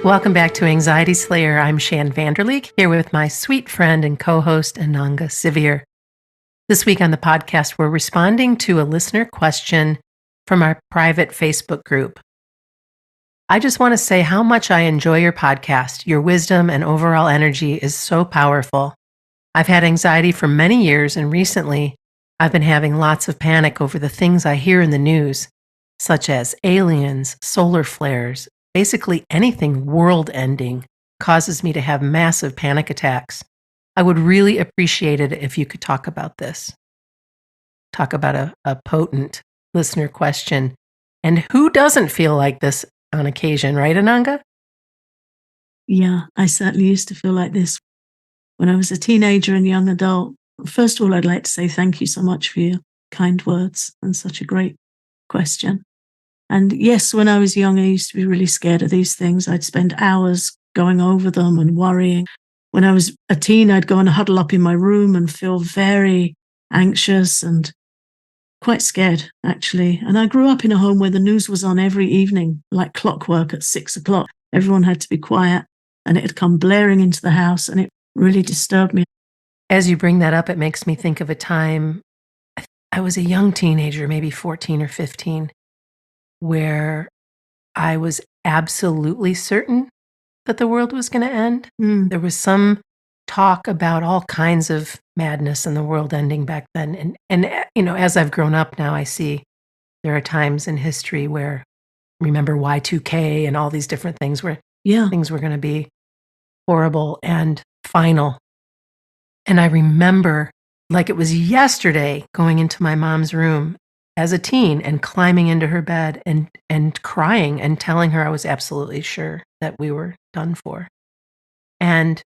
Welcome back to Anxiety Slayer. I'm Shan Vanderleek, here with my sweet friend and co-host Ananga Sivir. This week on the podcast, we're responding to a listener question from our private Facebook group. I just want to say how much I enjoy your podcast. Your wisdom and overall energy is so powerful. I've had anxiety for many years, and recently I've been having lots of panic over the things I hear in the news, such as aliens, solar flares. Basically, anything world-ending causes me to have massive panic attacks. I would really appreciate it if you could talk about this. Talk about a potent listener question. And who doesn't feel like this on occasion, right, Ananga? Yeah, I certainly used to feel like this when I was a teenager and young adult. First of all, I'd like to say thank you so much for your kind words and such a great question. And yes, when I was young, I used to be really scared of these things. I'd spend hours going over them and worrying. When I was a teen, I'd go and huddle up in my room and feel very anxious and quite scared, actually. And I grew up in a home where the news was on every evening, like clockwork at 6 o'clock. Everyone had to be quiet, and it had come blaring into the house, and it really disturbed me. As you bring that up, it makes me think of a time I was a young teenager, maybe 14 or 15, where I was absolutely certain that the world was going to end. There was some talk about all kinds of madness in the world ending back then. And as I've grown up now, I see there are times in history where, remember Y2K and all these different things where things were going to be horrible and final. And I remember like it was yesterday going into my mom's room as a teen and climbing into her bed and crying and telling her I was absolutely sure that we were done for. And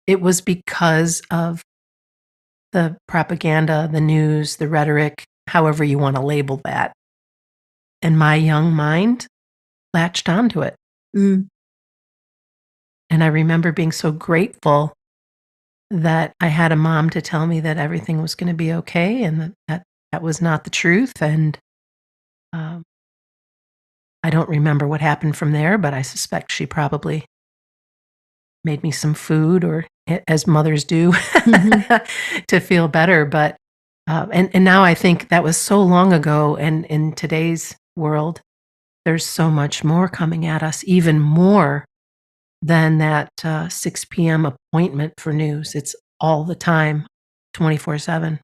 it was because of the propaganda, the news, the rhetoric, however you want to label that. And my young mind latched onto it. And I remember being so grateful that I had a mom to tell me that everything was going to be okay and that was not the truth. And I don't remember what happened from there, but I suspect she probably made me some food, or as mothers do, to feel better. But and now I think that was so long ago, and in today's world, there's so much more coming at us, even more than that 6 p.m. appointment for news. It's all the time, 24/7.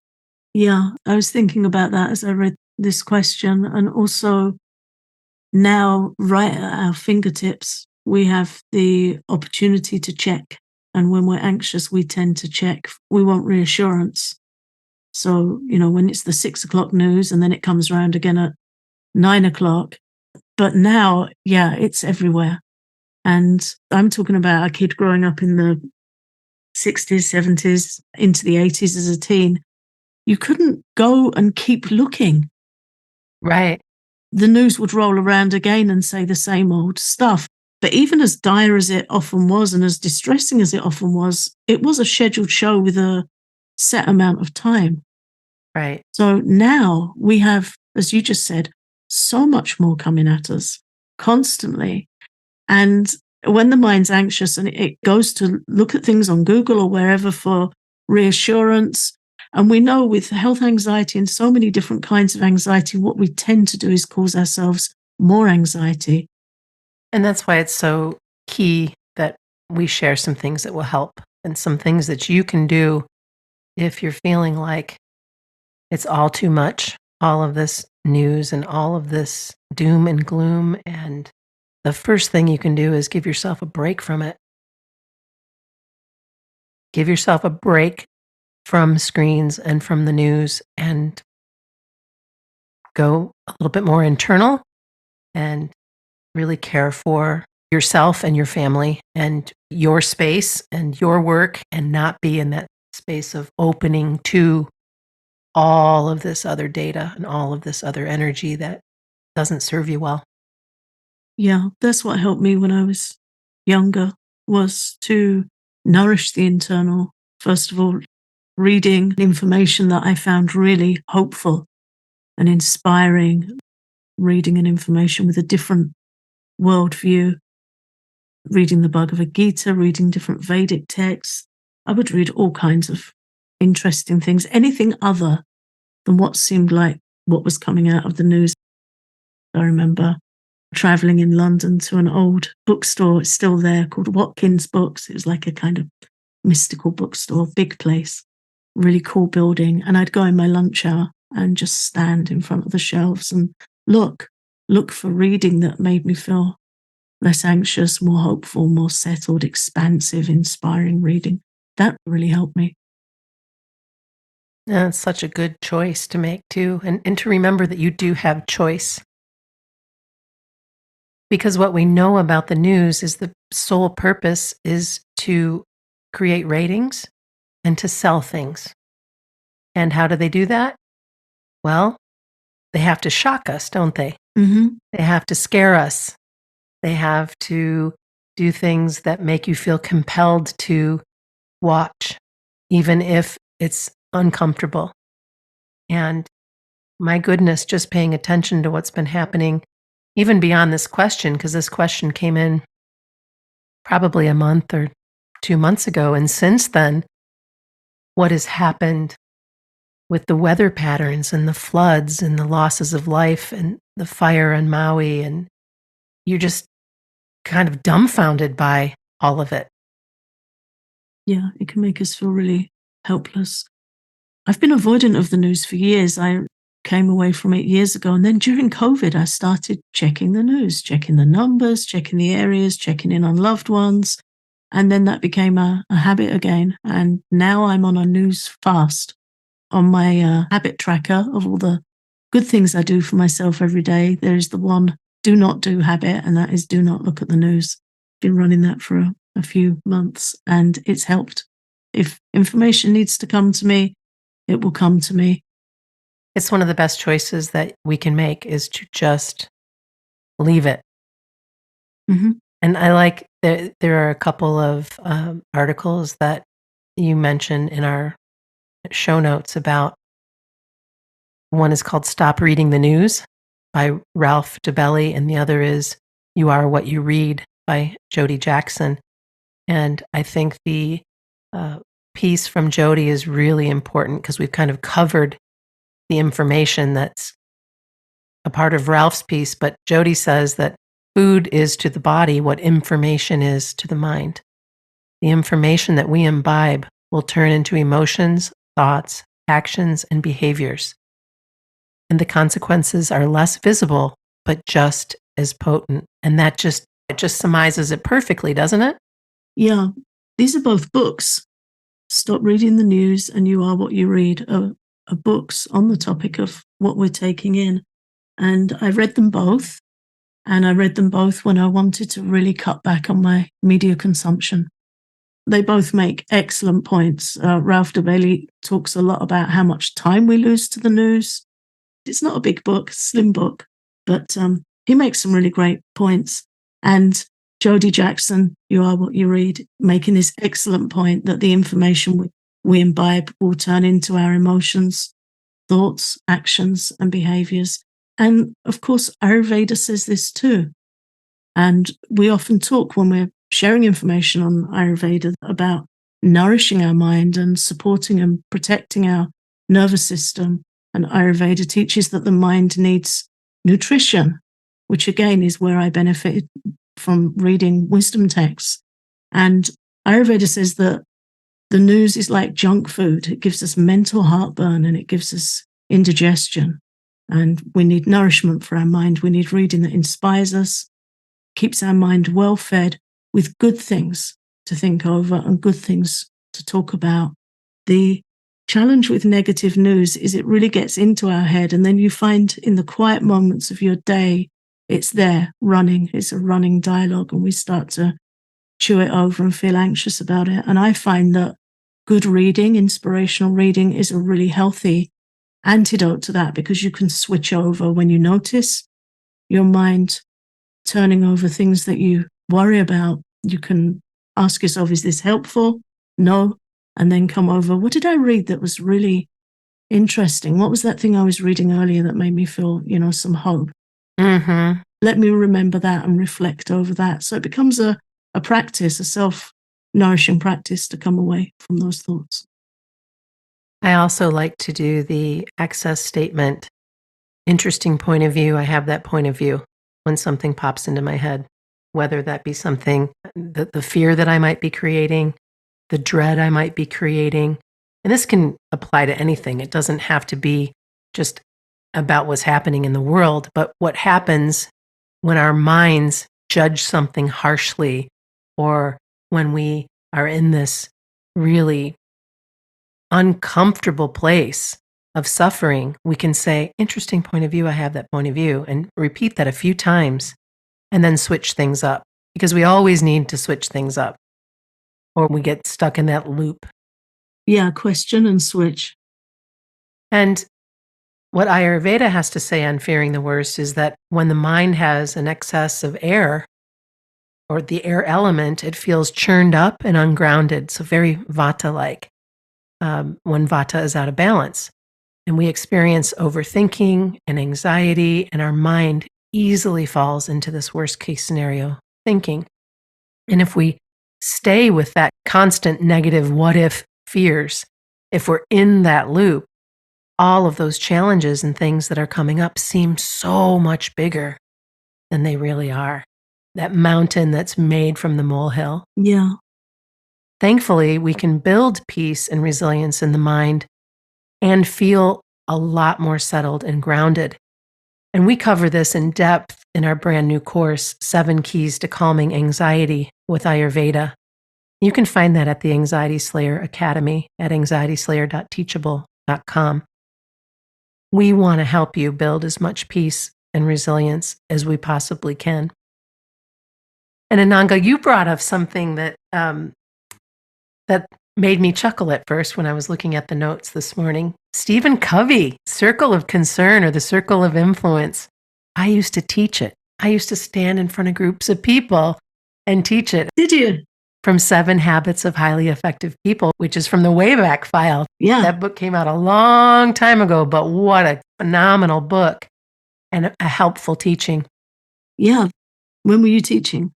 Yeah, I was thinking about that as I read this question. And also now, right at our fingertips, we have the opportunity to check. And when we're anxious, we tend to check. We want reassurance. So, when it's the 6 o'clock news and then it comes around again at 9 o'clock. But now, it's everywhere. And I'm talking about a kid growing up in the 60s, 70s, into the 80s as a teen. You couldn't go and keep looking. Right. The news would roll around again and say the same old stuff. But even as dire as it often was and as distressing as it often was, it was a scheduled show with a set amount of time. Right. So now we have, as you just said, so much more coming at us constantly. And when the mind's anxious and it goes to look at things on Google or wherever for reassurance, and we know with health anxiety and so many different kinds of anxiety, what we tend to do is cause ourselves more anxiety. And that's why it's so key that we share some things that will help and some things that you can do if you're feeling like it's all too much, all of this news and all of this doom and gloom. And the first thing you can do is give yourself a break from it. Give yourself a break from screens and from the news and go a little bit more internal and really care for yourself and your family and your space and your work, and not be in that space of opening to all of this other data and all of this other energy that doesn't serve you well. Yeah, that's what helped me when I was younger, was to nourish the internal. First of all, reading information that I found really hopeful and inspiring, reading and information with a different worldview. reading the Bhagavad Gita, reading different Vedic texts. I would read all kinds of interesting things, anything other than what seemed like what was coming out of the news. I remember traveling in London to an old bookstore, it's still there, called Watkins Books. It was like a kind of mystical bookstore, big place, really cool building. And I'd go in my lunch hour and just stand in front of the shelves and look for reading that made me feel less anxious, more hopeful, more settled, expansive, inspiring reading. That really helped me. Yeah, it's such a good choice to make too, and to remember that you do have choice. Because what we know about the news is the sole purpose is to create ratings and to sell things. And how do they do that? Well, they have to shock us, don't they? Mm-hmm. They have to scare us. They have to do things that make you feel compelled to watch, even if it's uncomfortable. And my goodness, just paying attention to what's been happening, even beyond this question, because this question came in probably a month or 2 months ago. And since then, what has happened with the weather patterns and the floods and the losses of life and the fire in Maui, and you're just kind of dumbfounded by all of it. Yeah, it can make us feel really helpless. I've been avoidant of the news for years. I came away from it years ago. And then during COVID, I started checking the news, checking the numbers, checking the areas, checking in on loved ones. And then that became a habit again. And now I'm on a news fast on my habit tracker of all the good things I do for myself every day. There's the one do not do habit, and that is do not look at the news. Been running that for a few months, and it's helped. If information needs to come to me, it will come to me. It's one of the best choices that we can make is to just leave it. Mm-hmm. And I like that there are a couple of articles that you mentioned in our show notes about. One is called Stop Reading the News by Ralph DeBelli, and the other is You Are What You Read by Jody Jackson. And I think the piece from Jody is really important because we've kind of covered the information that's a part of Ralph's piece, but Jody says that food is to the body what information is to the mind. The information that we imbibe will turn into emotions, thoughts, actions, and behaviors. And the consequences are less visible, but just as potent. And that it just surmises it perfectly, doesn't it? Yeah, these are both books. Stop Reading the News and You Are What You Read are books on the topic of what we're taking in. And I read them both. And I read them both when I wanted to really cut back on my media consumption. They both make excellent points. Ralph DeBailey talks a lot about how much time we lose to the news. It's not a big book, slim book, but he makes some really great points. And Jody Jackson, You Are What You Read, making this excellent point that the information we imbibe will turn into our emotions, thoughts, actions, and behaviors. And of course, Ayurveda says this too. And we often talk when we're sharing information on Ayurveda about nourishing our mind and supporting and protecting our nervous system. And Ayurveda teaches that the mind needs nutrition, which again is where I benefited from reading wisdom texts. And Ayurveda says that the news is like junk food. It gives us mental heartburn and it gives us indigestion. And we need nourishment for our mind. We need reading that inspires us, keeps our mind well fed with good things to think over and good things to talk about. The challenge with negative news is it really gets into our head, and then you find in the quiet moments of your day, it's there running. It's a running dialogue, and we start to chew it over and feel anxious about it. And I find that good reading, inspirational reading, is a really healthy antidote to that, because you can switch over when you notice your mind turning over things that you worry about. You can ask yourself, is this helpful? No. And then come over, what did I read that was really interesting? What was that thing I was reading earlier that made me feel, some hope? Mm-hmm. Let me remember that and reflect over that. So it becomes a a practice, a self-nourishing practice to come away from those thoughts. I also like to do the access statement. Interesting point of view. I have that point of view when something pops into my head, whether that be something, the fear that I might be creating, the dread I might be creating. And this can apply to anything. It doesn't have to be just about what's happening in the world, but what happens when our minds judge something harshly, or when we are in this really uncomfortable place of suffering. We can say, interesting point of view, I have that point of view, and repeat that a few times and then switch things up, because we always need to switch things up or we get stuck in that loop. Yeah, question and switch. And what Ayurveda has to say on fearing the worst is that when the mind has an excess of air or the air element, it feels churned up and ungrounded, so very vata-like, when vata is out of balance. And we experience overthinking and anxiety, and our mind easily falls into this worst case scenario thinking. And if we stay with that constant negative what if fears, if we're in that loop, all of those challenges and things that are coming up seem so much bigger than they really are. That mountain that's made from the molehill. Yeah. Thankfully, we can build peace and resilience in the mind and feel a lot more settled and grounded. And we cover this in depth in our brand new course, 7 Keys to Calming Anxiety with Ayurveda. You can find that at the Anxiety Slayer Academy at anxietyslayer.teachable.com. We want to help you build as much peace and resilience as we possibly can. And Ananga, you brought up something that that made me chuckle at first when I was looking at the notes this morning. Stephen Covey, Circle of Concern or the Circle of Influence. I used to teach it. I used to stand in front of groups of people and teach it. Did you? From 7 Habits of Highly Effective People, which is from the Wayback File. Yeah. That book came out a long time ago, but what a phenomenal book and a helpful teaching. Yeah. When were you teaching?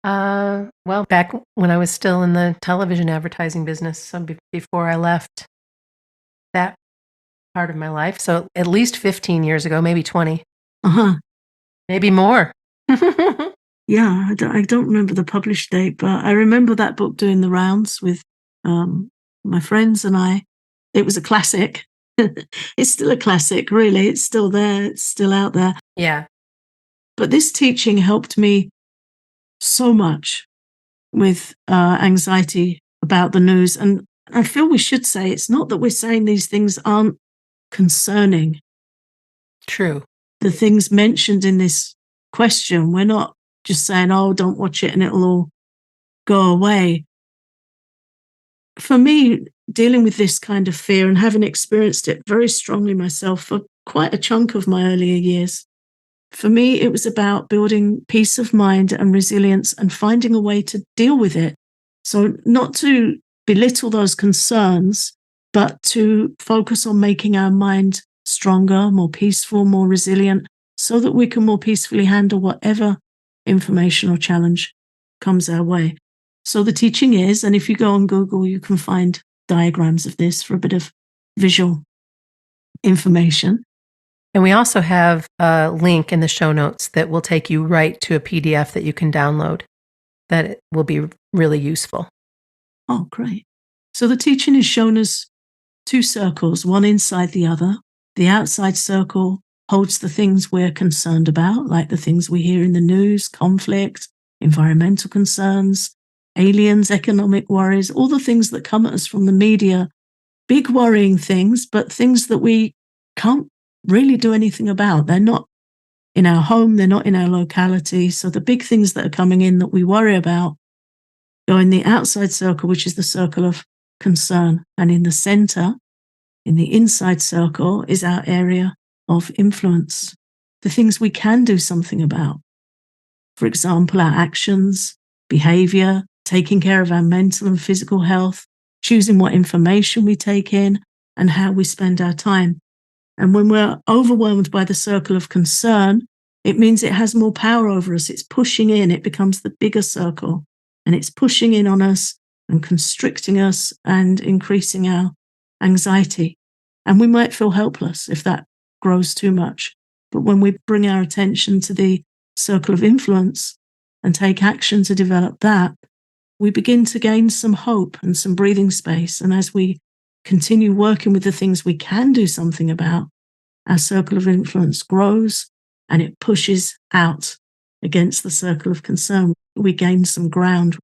Well, back when I was still in the television advertising business, so before I left that part of my life. So at least 15 years ago, maybe 20. Uh-huh. Maybe more. Yeah, I don't remember the published date, but I remember that book doing the rounds with my friends and I. It was a classic. It's still a classic, really. It's still there. It's still out there. Yeah. But this teaching helped me so much with anxiety about the news. And I feel we should say it's not that we're saying these things aren't concerning. True. The things mentioned in this question, we're not just saying, oh, don't watch it and it'll all go away. For me, dealing with this kind of fear and having experienced it very strongly myself for quite a chunk of my earlier years, for me, it was about building peace of mind and resilience and finding a way to deal with it. So not to belittle those concerns, but to focus on making our mind stronger, more peaceful, more resilient, so that we can more peacefully handle whatever information or challenge comes our way. So the teaching is, and if you go on Google, you can find diagrams of this for a bit of visual information. And we also have a link in the show notes that will take you right to a PDF that you can download that will be really useful. Oh, great. So the teaching is shown as 2 circles, one inside the other. The outside circle holds the things we're concerned about, like the things we hear in the news, conflict, environmental concerns, aliens, economic worries, all the things that come at us from the media, big worrying things, but things that we can't really do anything about. They're not in our home, they're not in our locality. So the big things that are coming in that we worry about go in the outside circle, which is the circle of concern. And in the center, in the inside circle, is our area of influence, the things we can do something about. For example, our actions, behavior, taking care of our mental and physical health, choosing what information we take in, and how we spend our time. And when we're overwhelmed by the circle of concern, it means it has more power over us. It's pushing in, it becomes the bigger circle, and it's pushing in on us and constricting us and increasing our anxiety. And we might feel helpless if that grows too much. But when we bring our attention to the circle of influence and take action to develop that, we begin to gain some hope and some breathing space. And as we continue working with the things we can do something about, our circle of influence grows and it pushes out against the circle of concern. We gain some ground.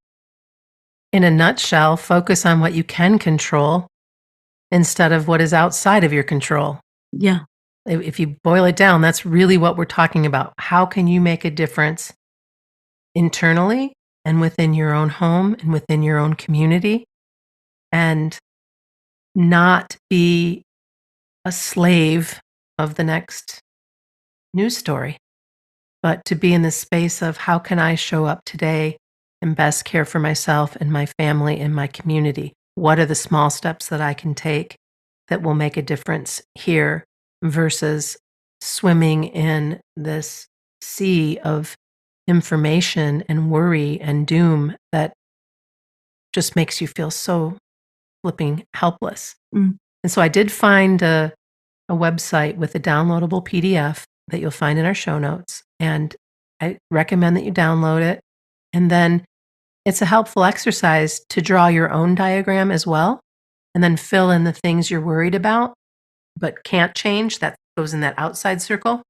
In a nutshell, focus on what you can control instead of what is outside of your control. Yeah. If you boil it down, that's really what we're talking about. How can you make a difference internally and within your own home and within your own community, and not be a slave of the next news story, but to be in the space of how can I show up today and best care for myself and my family and my community? What are the small steps that I can take that will make a difference here versus swimming in this sea of information and worry and doom that just makes you feel so flipping helpless. Mm. And so I did find a website with a downloadable PDF that you'll find in our show notes. And I recommend that you download it. And then it's a helpful exercise to draw your own diagram as well, and then fill in the things you're worried about but can't change. That goes in that outside circle.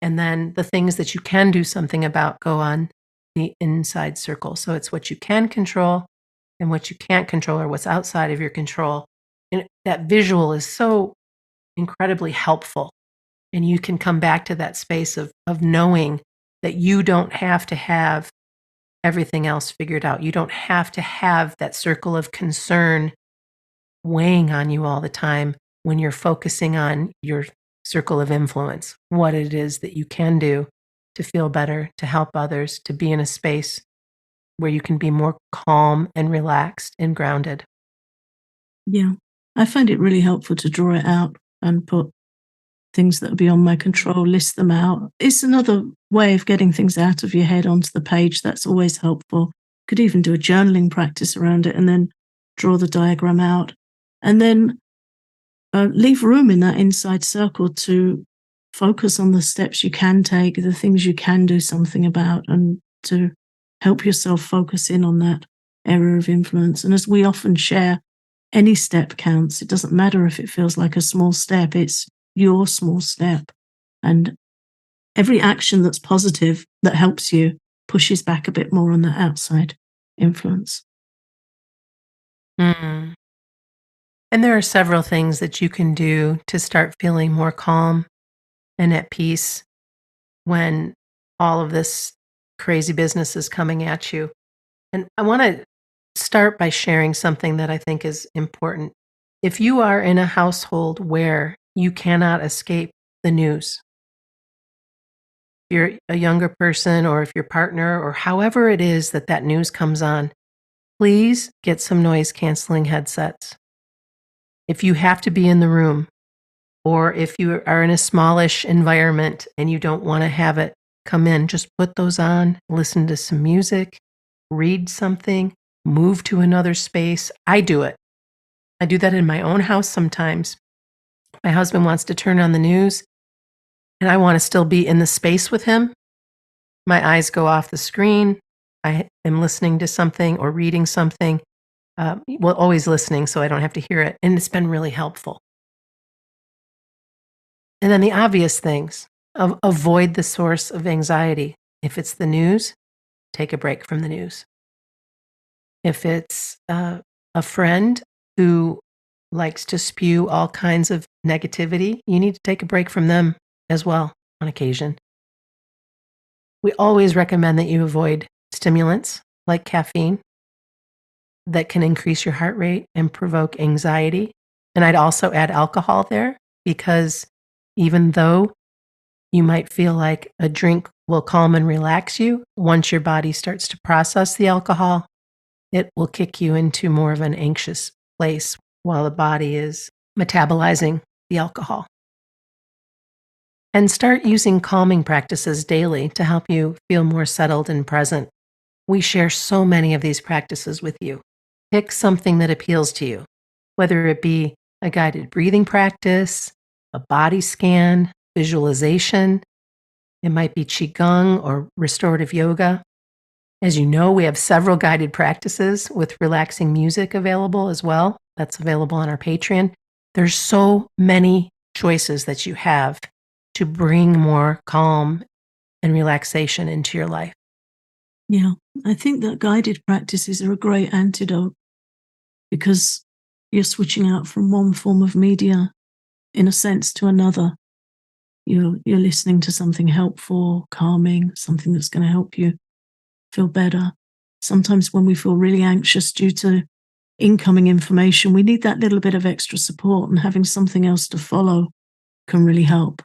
And then the things that you can do something about go on the inside circle. So it's what you can control and what you can't control, or what's outside of your control. And that visual is so incredibly helpful. And you can come back to that space of knowing that you don't have to have everything else figured out. You don't have to have that circle of concern weighing on you all the time when you're focusing on your circle of influence, what it is that you can do to feel better, to help others, to be in a space where you can be more calm and relaxed and grounded. Yeah. I find it really helpful to draw it out and put things that are beyond my control, list them out. It's another way of getting things out of your head onto the page. That's always helpful. Could even do a journaling practice around it and then draw the diagram out. And then leave room in that inside circle to focus on the steps you can take, the things you can do something about, and to help yourself focus in on that area of influence. And as we often share, any step counts. It doesn't matter if it feels like a small step, it's your small step. And every action that's positive that helps you pushes back a bit more on that outside influence. Mm. And there are several things that you can do to start feeling more calm and at peace when all of this crazy business is coming at you. And I want to start by sharing something that I think is important. If you are in a household where you cannot escape the news, if you're a younger person or if your partner or however it is that that news comes on, please get some noise canceling headsets. If you have to be in the room, or if you are in a smallish environment and you don't want to have it come in, just put those on, listen to some music, read something, move to another space. I do it. I do that in my own house sometimes. My husband wants to turn on the news and I want to still be in the space with him. My eyes go off the screen. I am listening to something or reading something. Well, always listening so I don't have to hear it. And it's been really helpful. And then the obvious things avoid the source of anxiety. If it's the news, take a break from the news. If it's a friend who likes to spew all kinds of negativity, you need to take a break from them as well on occasion. We always recommend that you avoid stimulants like caffeine that can increase your heart rate and provoke anxiety. And I'd also add alcohol there, because even though you might feel like a drink will calm and relax you, once your body starts to process the alcohol, it will kick you into more of an anxious place while the body is metabolizing the alcohol. And start using calming practices daily to help you feel more settled and present. We share so many of these practices with you. Pick something that appeals to you, whether it be a guided breathing practice, a body scan, visualization. It might be Qigong or restorative yoga. As you know, we have several guided practices with relaxing music available as well. That's available on our Patreon. There's so many choices that you have to bring more calm and relaxation into your life. Yeah, I think that guided practices are a great antidote because you're switching out from one form of media, in a sense, to another. You're listening to something helpful, calming, something that's going to help you feel better. Sometimes when we feel really anxious due to incoming information, we need that little bit of extra support, and having something else to follow can really help.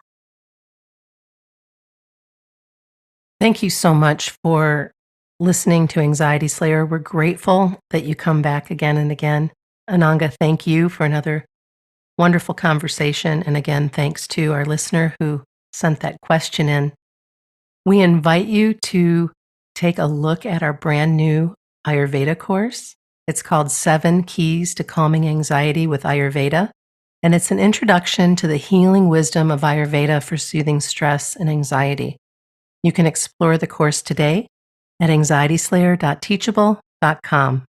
Thank you so much for listening to Anxiety Slayer. We're grateful that you come back again and again. Ananga, thank you for another wonderful conversation. And again, thanks to our listener who sent that question in. We invite you to take a look at our brand new Ayurveda course. It's called 7 Keys to Calming Anxiety with Ayurveda. And it's an introduction to the healing wisdom of Ayurveda for soothing stress and anxiety. You can explore the course today at anxietyslayer.teachable.com.